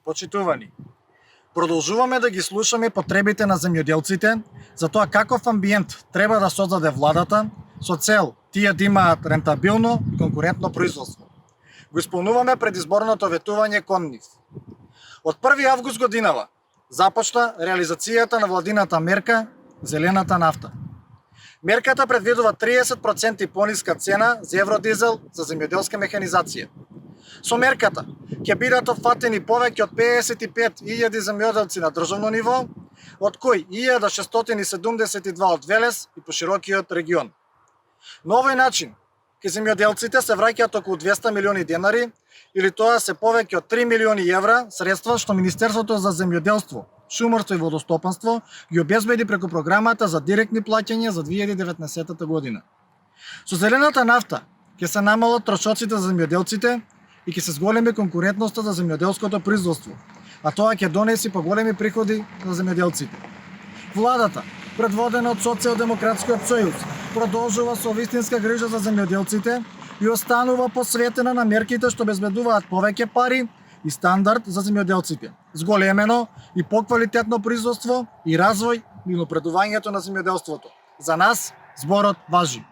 Почитувани, продолжуваме да ги слушаме потребите на земјоделците за тоа каков амбиент треба да создаде владата со цел тие да имаат рентабилно и конкурентно производство. Го исполнуваме предизборното ветување кон нив. Од 1 август годинава започна реализацијата на владината мерка Зелената нафта. Мерката предвидува 30% пониска цена за евродизел за земјоделска механизација. Со мерката ќе бидат опфатени повеќе од 55.000 земјоделци на државно ниво, од кои 1672 од Велес и поширокиот регион. На овој начин ке земјоделците се враќаат околу 200 милиони денари, или тоа се повеќе од 3 милиони евра средства што Министерството за земјоделство, шумарство и водостопанство ги обезбеди преку програмата за директни плаќања за 2019 година. Со зелената нафта ќе се намалат трошоците за земјоделците и ќе се зголеми конкурентноста за земјоделското производство, а тоа ќе донеси поголеми приходи за земјоделците. Владата, предводена од Социјалдемократскиот сојуз, продолжува со вистинска грижа за земјоделците и останува посветена на мерките што обезбедуваат повеќе пари и стандард за земјоделците, зголемено и поквалитетно производство и развој и напредувањето на земјоделството. За нас зборот важи.